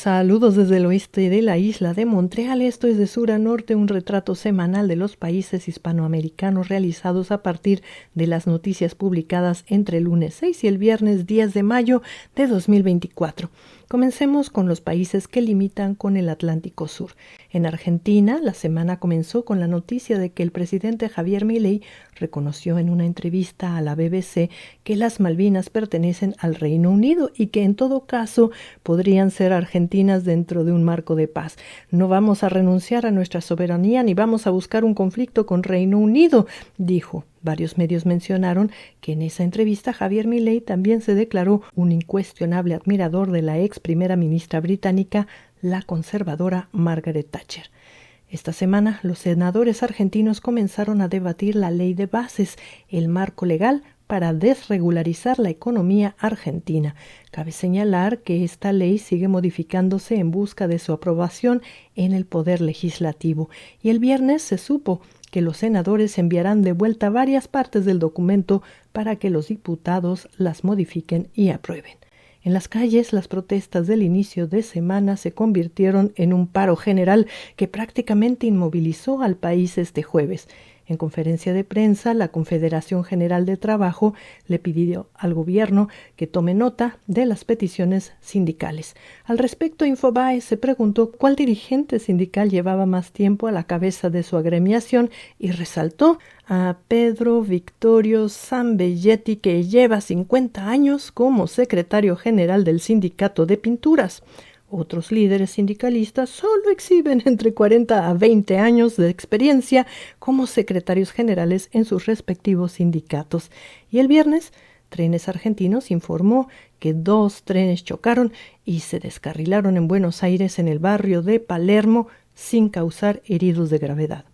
Saludos desde el oeste de la isla de Montreal. Esto es de sur a norte, un retrato semanal de los países hispanoamericanos realizados a partir de las noticias publicadas entre el lunes 6 y el viernes 10 de mayo de 2024. Comencemos con los países que limitan con el Atlántico Sur. En Argentina, la semana comenzó con la noticia de que el presidente Javier Milei reconoció en una entrevista a la BBC que las Malvinas pertenecen al Reino Unido y que en todo caso podrían ser argentinas dentro de un marco de paz. No vamos a renunciar a nuestra soberanía ni vamos a buscar un conflicto con Reino Unido, dijo. Varios medios mencionaron que en esa entrevista Javier Milei también se declaró un incuestionable admirador de la ex primera ministra británica, la conservadora Margaret Thatcher. Esta semana, los senadores argentinos comenzaron a debatir la ley de bases, el marco legal para desregularizar la economía argentina. Cabe señalar que esta ley sigue modificándose en busca de su aprobación en el Poder Legislativo. Y el viernes se supo que los senadores enviarán de vuelta varias partes del documento para que los diputados las modifiquen y aprueben. En las calles, las protestas del inicio de semana se convirtieron en un paro general que prácticamente inmovilizó al país este jueves. En conferencia de prensa, la Confederación General de Trabajo le pidió al gobierno que tome nota de las peticiones sindicales. Al respecto, Infobae se preguntó cuál dirigente sindical llevaba más tiempo a la cabeza de su agremiación y resaltó a Pedro Victorio Zambelletti, que lleva 50 años como secretario general del Sindicato de Pinturas. Otros líderes sindicalistas solo exhiben entre 40 a 20 años de experiencia como secretarios generales en sus respectivos sindicatos. Y el viernes, Trenes Argentinos informó que 2 trenes chocaron y se descarrilaron en Buenos Aires en el barrio de Palermo sin causar heridos de gravedad.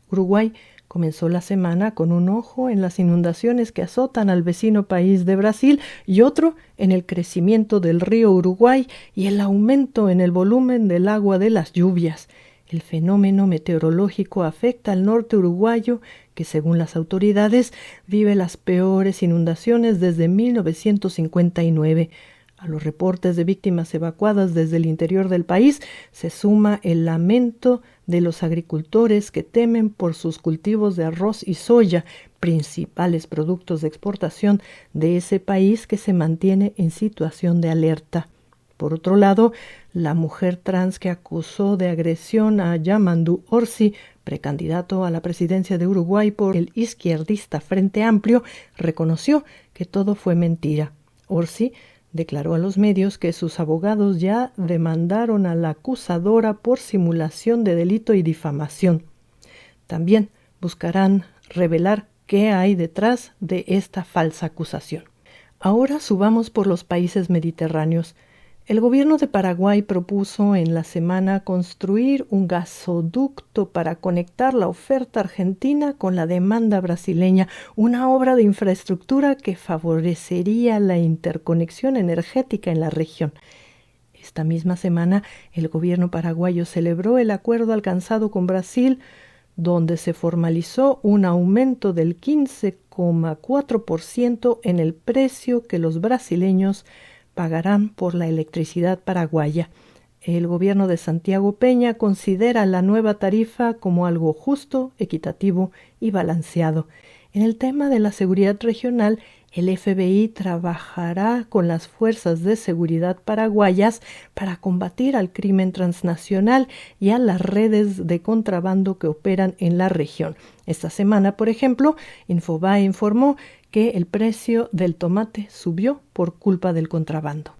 Uruguay comenzó la semana con un ojo en las inundaciones que azotan al vecino país de Brasil y otro en el crecimiento del río Uruguay y el aumento en el volumen del agua de las lluvias. El fenómeno meteorológico afecta al norte uruguayo, que según las autoridades vive las peores inundaciones desde 1959. A los reportes de víctimas evacuadas desde el interior del país se suma el lamento de los agricultores que temen por sus cultivos de arroz y soya, principales productos de exportación de ese país que se mantiene en situación de alerta. Por otro lado, la mujer trans que acusó de agresión a Yamandu Orsi, precandidato a la presidencia de Uruguay por el izquierdista Frente Amplio, reconoció que todo fue mentira. Orsi declaró a los medios que sus abogados ya demandaron a la acusadora por simulación de delito y difamación. También buscarán revelar qué hay detrás de esta falsa acusación. Ahora subamos por los países mediterráneos. El gobierno de Paraguay propuso en la semana construir un gasoducto para conectar la oferta argentina con la demanda brasileña, una obra de infraestructura que favorecería la interconexión energética en la región. Esta misma semana, el gobierno paraguayo celebró el acuerdo alcanzado con Brasil, donde se formalizó un aumento del 15,4% en el precio que los brasileños pagarán por la electricidad paraguaya. El gobierno de Santiago Peña considera la nueva tarifa como algo justo, equitativo y balanceado. En el tema de la seguridad regional, el FBI trabajará con las fuerzas de seguridad paraguayas para combatir al crimen transnacional y a las redes de contrabando que operan en la región. Esta semana, por ejemplo, Infobae informó que el precio del tomate subió por culpa del contrabando.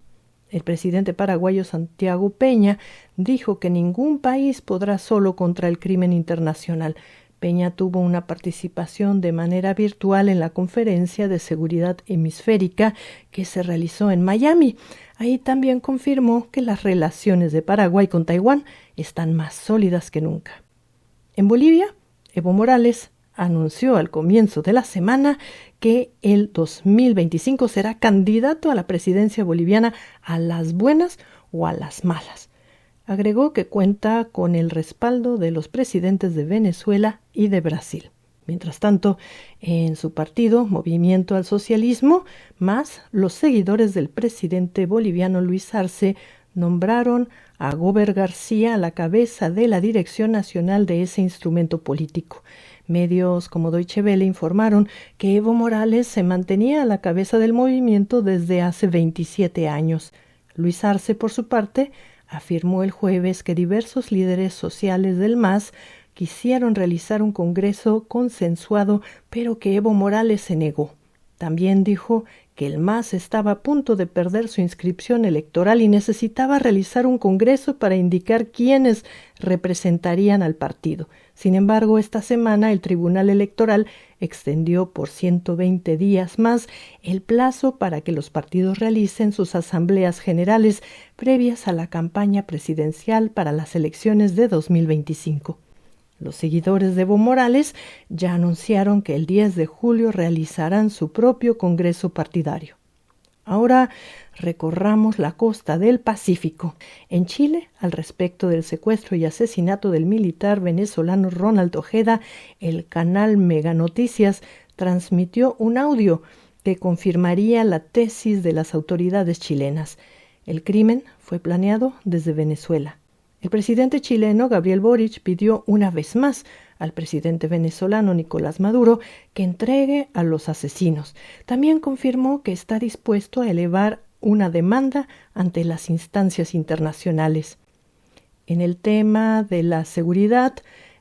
El presidente paraguayo Santiago Peña dijo que ningún país podrá solo contra el crimen internacional. Peña tuvo una participación de manera virtual en la Conferencia de Seguridad Hemisférica que se realizó en Miami. Ahí también confirmó que las relaciones de Paraguay con Taiwán están más sólidas que nunca. En Bolivia, Evo Morales anunció al comienzo de la semana que el 2025 será candidato a la presidencia boliviana a las buenas o a las malas. Agregó que cuenta con el respaldo de los presidentes de Venezuela y de Brasil. Mientras tanto, en su partido, Movimiento al Socialismo, más los seguidores del presidente boliviano Luis Arce, nombraron a Gober García a la cabeza de la dirección nacional de ese instrumento político. Medios como Deutsche Welle informaron que Evo Morales se mantenía a la cabeza del movimiento desde hace 27 años. Luis Arce, por su parte, afirmó el jueves que diversos líderes sociales del MAS quisieron realizar un congreso consensuado, pero que Evo Morales se negó. También dijo que el MAS estaba a punto de perder su inscripción electoral y necesitaba realizar un congreso para indicar quiénes representarían al partido. Sin embargo, esta semana el Tribunal Electoral extendió por 120 días más el plazo para que los partidos realicen sus asambleas generales previas a la campaña presidencial para las elecciones de 2025. Los seguidores de Evo Morales ya anunciaron que el 10 de julio realizarán su propio congreso partidario. Ahora recorramos la costa del Pacífico. En Chile, al respecto del secuestro y asesinato del militar venezolano Ronald Ojeda, el canal Mega Noticias transmitió un audio que confirmaría la tesis de las autoridades chilenas. El crimen fue planeado desde Venezuela. El presidente chileno Gabriel Boric pidió una vez más al presidente venezolano Nicolás Maduro que entregue a los asesinos. También confirmó que está dispuesto a elevar una demanda ante las instancias internacionales. En el tema de la seguridad,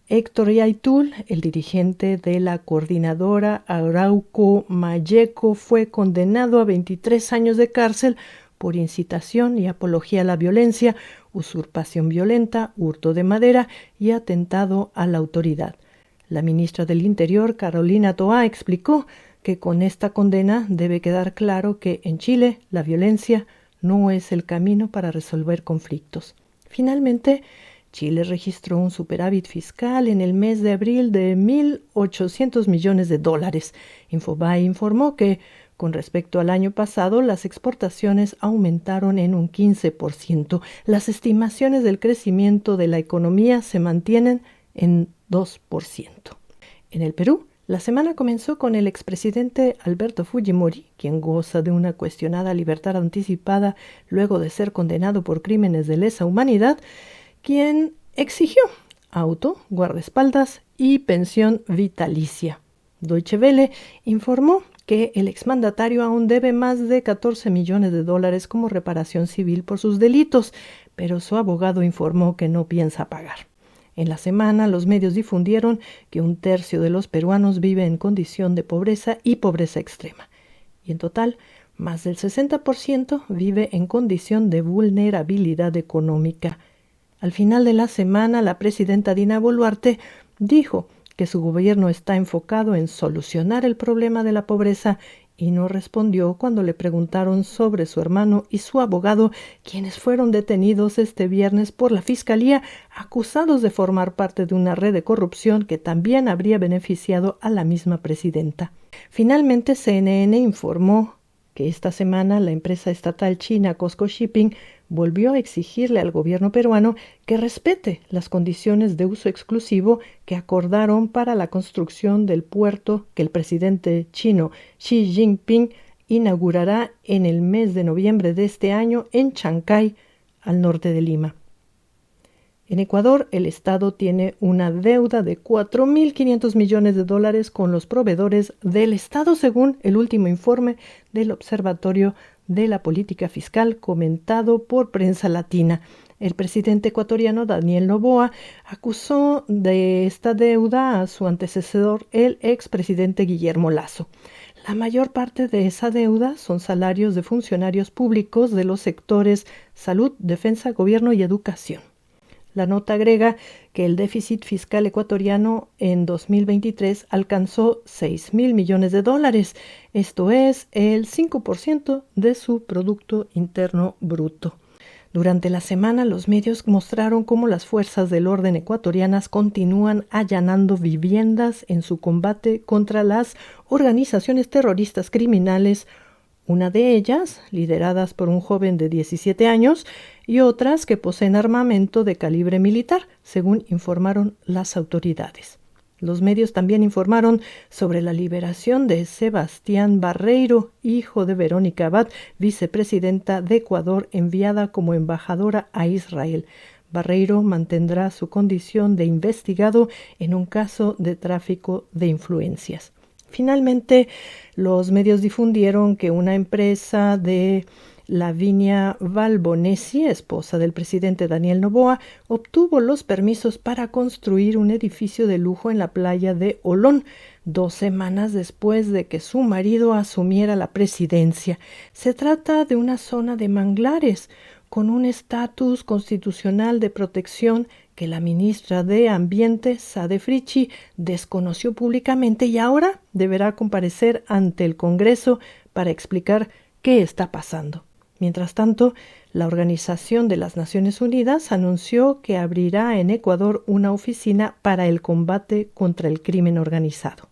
Héctor Yaitul, el dirigente de la coordinadora Arauco Mayeco, fue condenado a 23 años de cárcel por incitación y apología a la violencia, usurpación violenta, hurto de madera y atentado a la autoridad. La ministra del Interior, Carolina Toá, explicó que con esta condena debe quedar claro que en Chile la violencia no es el camino para resolver conflictos. Finalmente, Chile registró un superávit fiscal en el mes de abril de $1.800 millones. Infobae informó que con respecto al año pasado, las exportaciones aumentaron en un 15%. Las estimaciones del crecimiento de la economía se mantienen en 2%. En el Perú, la semana comenzó con el expresidente Alberto Fujimori, quien goza de una cuestionada libertad anticipada luego de ser condenado por crímenes de lesa humanidad, quien exigió auto, guardaespaldas y pensión vitalicia. Deutsche Welle informó que el exmandatario aún debe más de $14 millones como reparación civil por sus delitos, pero su abogado informó que no piensa pagar. En la semana, los medios difundieron que 1/3 de los peruanos vive en condición de pobreza y pobreza extrema. Y en total, más del 60% vive en condición de vulnerabilidad económica. Al final de la semana, la presidenta Dina Boluarte dijo que su gobierno está enfocado en solucionar el problema de la pobreza y no respondió cuando le preguntaron sobre su hermano y su abogado, quienes fueron detenidos este viernes por la Fiscalía, acusados de formar parte de una red de corrupción que también habría beneficiado a la misma presidenta. Finalmente, CNN informó que esta semana la empresa estatal china COSCO Shipping volvió a exigirle al gobierno peruano que respete las condiciones de uso exclusivo que acordaron para la construcción del puerto que el presidente chino Xi Jinping inaugurará en el mes de noviembre de este año en Chancay, al norte de Lima. En Ecuador, el Estado tiene una deuda de $4.500 millones con los proveedores del Estado, según el último informe del Observatorio de la Política Fiscal comentado por Prensa Latina. El presidente ecuatoriano Daniel Noboa acusó de esta deuda a su antecesor, el expresidente Guillermo Lasso. La mayor parte de esa deuda son salarios de funcionarios públicos de los sectores salud, defensa, gobierno y educación. La nota agrega que el déficit fiscal ecuatoriano en 2023 alcanzó $6.000 millones, esto es el 5% de su Producto Interno Bruto. Durante la semana, los medios mostraron cómo las fuerzas del orden ecuatorianas continúan allanando viviendas en su combate contra las organizaciones terroristas criminales, una de ellas lideradas por un joven de 17 años y otras que poseen armamento de calibre militar, según informaron las autoridades. Los medios también informaron sobre la liberación de Sebastián Barreiro, hijo de Verónica Abad, vicepresidenta de Ecuador, enviada como embajadora a Israel. Barreiro mantendrá su condición de investigado en un caso de tráfico de influencias. Finalmente, los medios difundieron que una empresa de Lavinia Valbonesi, esposa del presidente Daniel Noboa, obtuvo los permisos para construir un edificio de lujo en la playa de Olón, 2 semanas después de que su marido asumiera la presidencia. Se trata de una zona de manglares, con un estatus constitucional de protección que la ministra de Ambiente, Sade Fritzsche, desconoció públicamente y ahora deberá comparecer ante el Congreso para explicar qué está pasando. Mientras tanto, la Organización de las Naciones Unidas anunció que abrirá en Ecuador una oficina para el combate contra el crimen organizado.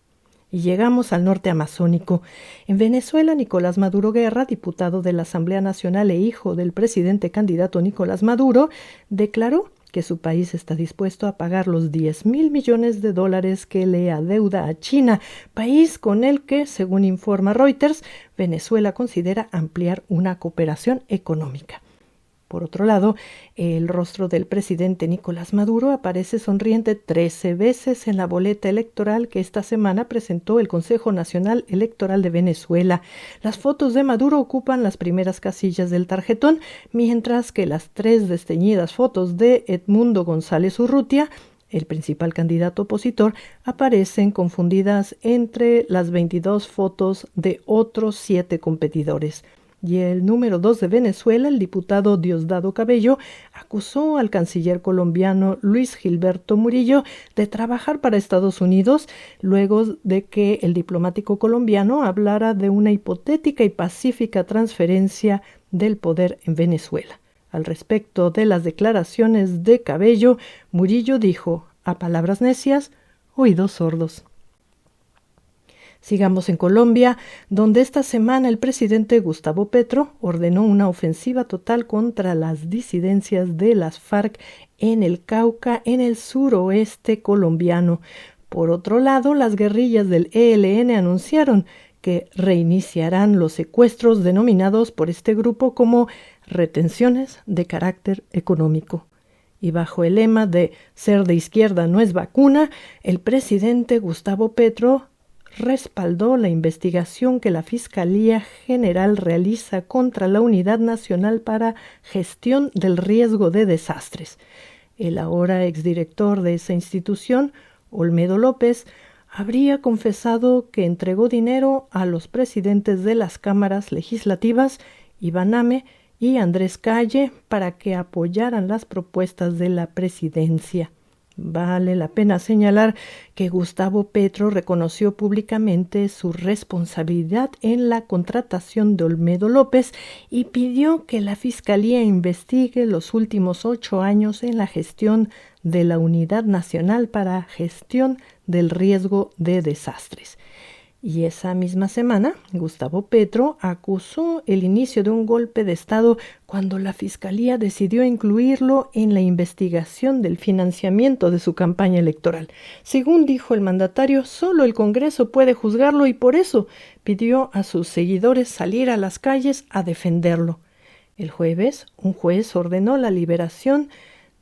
Y llegamos al norte amazónico. En Venezuela, Nicolás Maduro Guerra, diputado de la Asamblea Nacional e hijo del presidente candidato Nicolás Maduro, declaró que su país está dispuesto a pagar los $10.000 millones que le adeuda a China, país con el que, según informa Reuters, Venezuela considera ampliar una cooperación económica. Por otro lado, el rostro del presidente Nicolás Maduro aparece sonriente 13 veces en la boleta electoral que esta semana presentó el Consejo Nacional Electoral de Venezuela. Las fotos de Maduro ocupan las primeras casillas del tarjetón, mientras que las 3 desteñidas fotos de Edmundo González Urrutia, el principal candidato opositor, aparecen confundidas entre las 22 fotos de otros 7 competidores. Y el número 2 de Venezuela, el diputado Diosdado Cabello, acusó al canciller colombiano Luis Gilberto Murillo de trabajar para Estados Unidos luego de que el diplomático colombiano hablara de una hipotética y pacífica transferencia del poder en Venezuela. Al respecto de las declaraciones de Cabello, Murillo dijo, a palabras necias, oídos sordos. Sigamos en Colombia, donde esta semana el presidente Gustavo Petro ordenó una ofensiva total contra las disidencias de las FARC en el Cauca, en el suroeste colombiano. Por otro lado, las guerrillas del ELN anunciaron que reiniciarán los secuestros denominados por este grupo como retenciones de carácter económico. Y bajo el lema de ser de izquierda no es vacuna, el presidente Gustavo Petro respaldó la investigación que la Fiscalía General realiza contra la Unidad Nacional para Gestión del Riesgo de Desastres. El ahora exdirector de esa institución, Olmedo López, habría confesado que entregó dinero a los presidentes de las cámaras legislativas, Iván Name y Andrés Calle, para que apoyaran las propuestas de la presidencia. Vale la pena señalar que Gustavo Petro reconoció públicamente su responsabilidad en la contratación de Olmedo López y pidió que la Fiscalía investigue los últimos 8 años en la gestión de la Unidad Nacional para Gestión del Riesgo de Desastres. Y esa misma semana, Gustavo Petro acusó el inicio de un golpe de Estado cuando la Fiscalía decidió incluirlo en la investigación del financiamiento de su campaña electoral. Según dijo el mandatario, solo el Congreso puede juzgarlo y por eso pidió a sus seguidores salir a las calles a defenderlo. El jueves, un juez ordenó la liberación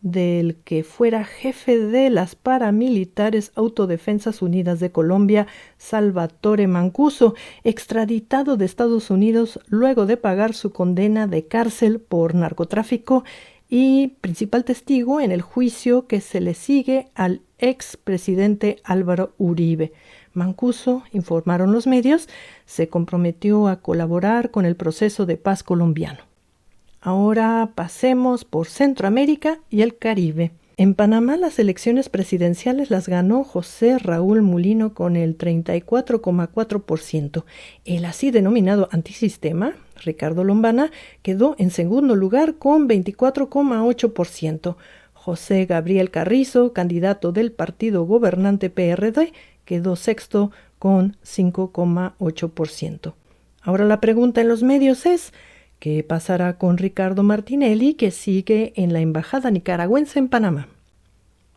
del que fuera jefe de las paramilitares Autodefensas Unidas de Colombia, Salvatore Mancuso, extraditado de Estados Unidos luego de pagar su condena de cárcel por narcotráfico y principal testigo en el juicio que se le sigue al expresidente Álvaro Uribe. Mancuso, informaron los medios, se comprometió a colaborar con el proceso de paz colombiano. Ahora pasemos por Centroamérica y el Caribe. En Panamá las elecciones presidenciales las ganó José Raúl Mulino con el 34,4%. El así denominado antisistema, Ricardo Lombana, quedó en segundo lugar con 24,8%. José Gabriel Carrizo, candidato del partido gobernante PRD, quedó sexto con 5,8%. Ahora la pregunta en los medios es: ¿qué pasará con Ricardo Martinelli, que sigue en la embajada nicaragüense en Panamá?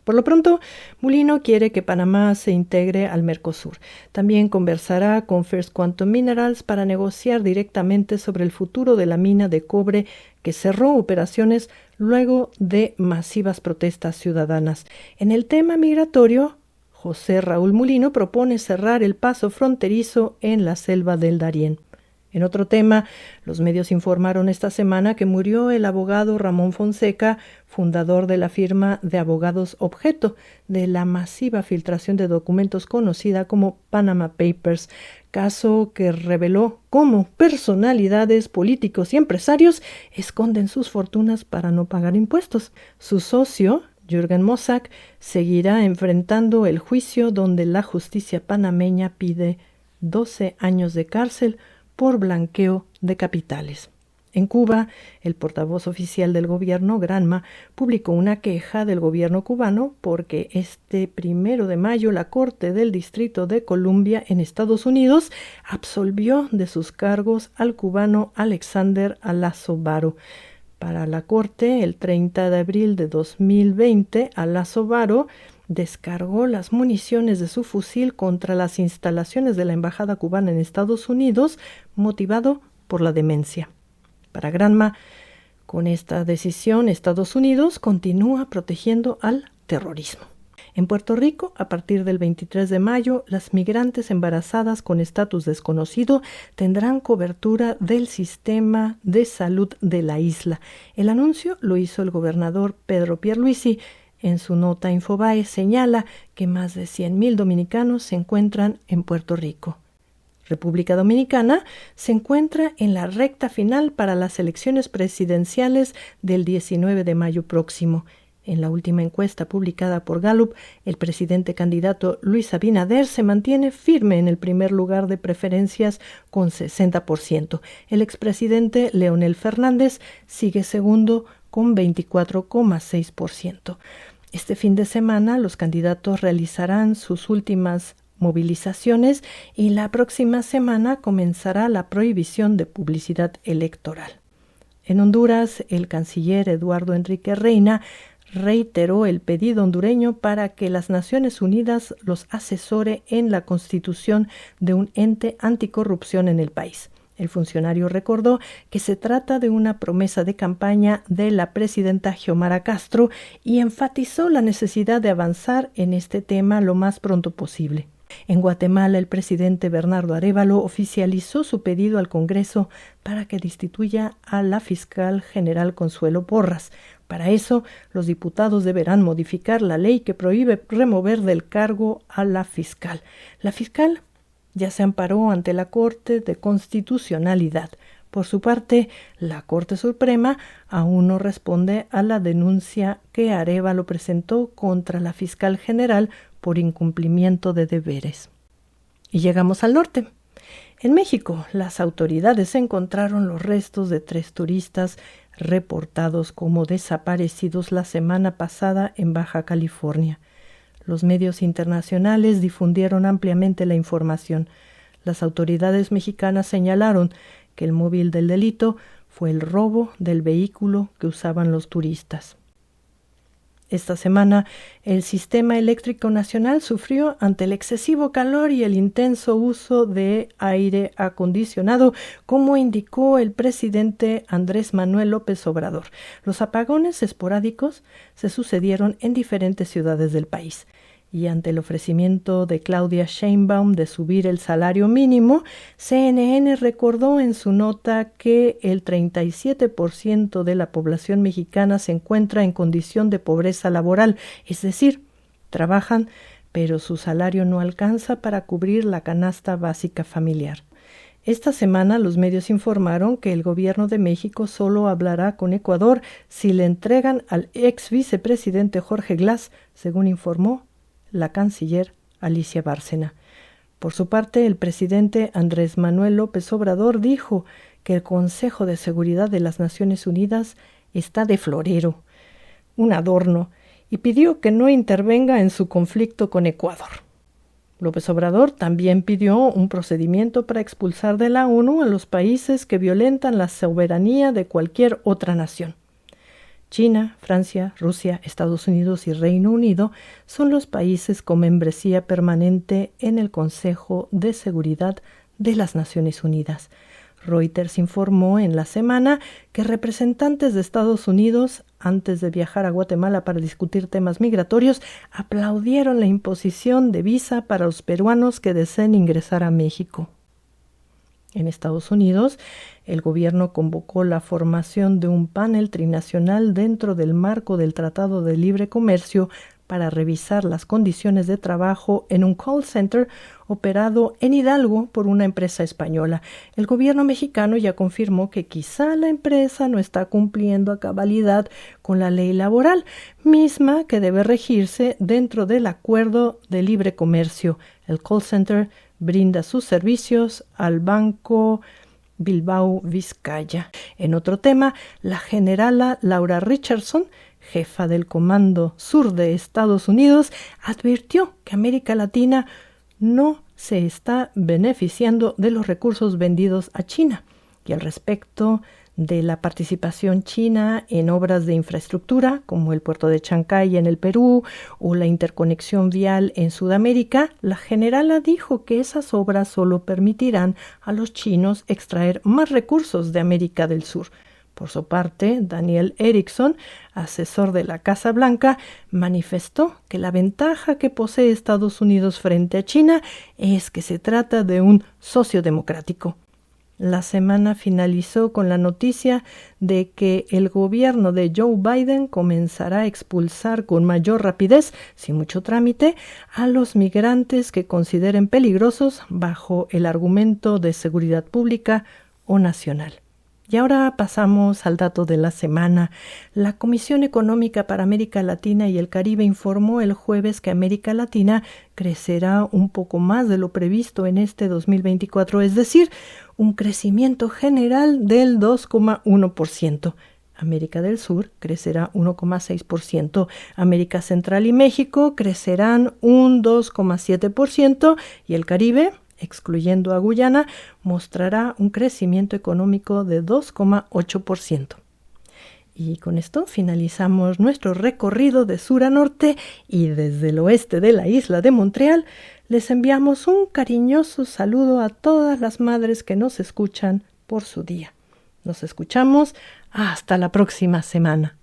Por lo pronto, Mulino quiere que Panamá se integre al Mercosur. También conversará con First Quantum Minerals para negociar directamente sobre el futuro de la mina de cobre que cerró operaciones luego de masivas protestas ciudadanas. En el tema migratorio, José Raúl Mulino propone cerrar el paso fronterizo en la selva del Darién. En otro tema, los medios informaron esta semana que murió el abogado Ramón Fonseca, fundador de la firma de abogados objeto de la masiva filtración de documentos conocida como Panama Papers, caso que reveló cómo personalidades, políticos y empresarios esconden sus fortunas para no pagar impuestos. Su socio, Jürgen Mossack, seguirá enfrentando el juicio donde la justicia panameña pide 12 años de cárcel por blanqueo de capitales. En Cuba, el portavoz oficial del gobierno, Granma, publicó una queja del gobierno cubano porque este 1 de mayo la Corte del Distrito de Columbia en Estados Unidos absolvió de sus cargos al cubano Alexander Alazo Baro. Para la Corte, el 30 de abril de 2020, Alazo Baro descargó las municiones de su fusil contra las instalaciones de la embajada cubana en Estados Unidos, motivado por la demencia. Para Granma, con esta decisión, Estados Unidos continúa protegiendo al terrorismo. En Puerto Rico, a partir del 23 de mayo, las migrantes embarazadas con estatus desconocido tendrán cobertura del sistema de salud de la isla. El anuncio lo hizo el gobernador Pedro Pierluisi. En su nota, Infobae señala que más de 100,000 dominicanos se encuentran en Puerto Rico. República Dominicana se encuentra en la recta final para las elecciones presidenciales del 19 de mayo próximo. En la última encuesta publicada por Gallup, el presidente candidato Luis Abinader se mantiene firme en el primer lugar de preferencias con 60%. El expresidente Leonel Fernández sigue segundo con 24,6%. Este fin de semana los candidatos realizarán sus últimas movilizaciones y la próxima semana comenzará la prohibición de publicidad electoral. En Honduras, el canciller Eduardo Enrique Reina reiteró el pedido hondureño para que las Naciones Unidas los asesore en la constitución de un ente anticorrupción en el país. El funcionario recordó que se trata de una promesa de campaña de la presidenta Xiomara Castro y enfatizó la necesidad de avanzar en este tema lo más pronto posible. En Guatemala, el presidente Bernardo Arévalo oficializó su pedido al Congreso para que destituya a la fiscal general Consuelo Porras. Para eso, los diputados deberán modificar la ley que prohíbe remover del cargo a la fiscal. La fiscal ya se amparó ante la Corte de Constitucionalidad. Por su parte, la Corte Suprema aún no responde a la denuncia que Arévalo presentó contra la fiscal general por incumplimiento de deberes. Y llegamos al norte. En México, las autoridades encontraron los restos de 3 turistas reportados como desaparecidos la semana pasada en Baja California. Los medios internacionales difundieron ampliamente la información. Las autoridades mexicanas señalaron que el móvil del delito fue el robo del vehículo que usaban los turistas. Esta semana, el Sistema Eléctrico Nacional sufrió ante el excesivo calor y el intenso uso de aire acondicionado, como indicó el presidente Andrés Manuel López Obrador. Los apagones esporádicos se sucedieron en diferentes ciudades del país. Y ante el ofrecimiento de Claudia Sheinbaum de subir el salario mínimo, CNN recordó en su nota que el 37% de la población mexicana se encuentra en condición de pobreza laboral, es decir, trabajan, pero su salario no alcanza para cubrir la canasta básica familiar. Esta semana los medios informaron que el gobierno de México solo hablará con Ecuador si le entregan al ex vicepresidente Jorge Glass, según informó la canciller Alicia Bárcena. Por su parte, el presidente Andrés Manuel López Obrador dijo que el Consejo de Seguridad de las Naciones Unidas está de florero, un adorno, y pidió que no intervenga en su conflicto con Ecuador. López Obrador también pidió un procedimiento para expulsar de la ONU a los países que violentan la soberanía de cualquier otra nación. China, Francia, Rusia, Estados Unidos y Reino Unido son los países con membresía permanente en el Consejo de Seguridad de las Naciones Unidas. Reuters informó en la semana que representantes de Estados Unidos, antes de viajar a Guatemala para discutir temas migratorios, aplaudieron la imposición de visa para los peruanos que deseen ingresar a México. En Estados Unidos, el gobierno convocó la formación de un panel trinacional dentro del marco del Tratado de Libre Comercio para revisar las condiciones de trabajo en un call center operado en Hidalgo por una empresa española. El gobierno mexicano ya confirmó que quizá la empresa no está cumpliendo a cabalidad con la ley laboral, misma que debe regirse dentro del acuerdo de libre comercio. El call center brinda sus servicios al Banco Bilbao Vizcaya. En otro tema, la generala Laura Richardson, jefa del Comando Sur de Estados Unidos, advirtió que América Latina no se está beneficiando de los recursos vendidos a China. Y al respecto de la participación china en obras de infraestructura, como el puerto de Chancay en el Perú o la interconexión vial en Sudamérica, la generala dijo que esas obras solo permitirán a los chinos extraer más recursos de América del Sur. Por su parte, Daniel Erickson, asesor de la Casa Blanca, manifestó que la ventaja que posee Estados Unidos frente a China es que se trata de un socio democrático. La semana finalizó con la noticia de que el gobierno de Joe Biden comenzará a expulsar con mayor rapidez, sin mucho trámite, a los migrantes que consideren peligrosos bajo el argumento de seguridad pública o nacional. Y ahora pasamos al dato de la semana. La Comisión Económica para América Latina y el Caribe informó el jueves que América Latina crecerá un poco más de lo previsto en este 2024, es decir, un crecimiento general del 2,1%. América del Sur crecerá 1,6%, América Central y México crecerán un 2,7% y el Caribe, excluyendo a Guyana, mostrará un crecimiento económico de 2,8%. Y con esto finalizamos nuestro recorrido de sur a norte y desde el oeste de la isla de Montreal les enviamos un cariñoso saludo a todas las madres que nos escuchan por su día. Nos escuchamos hasta la próxima semana.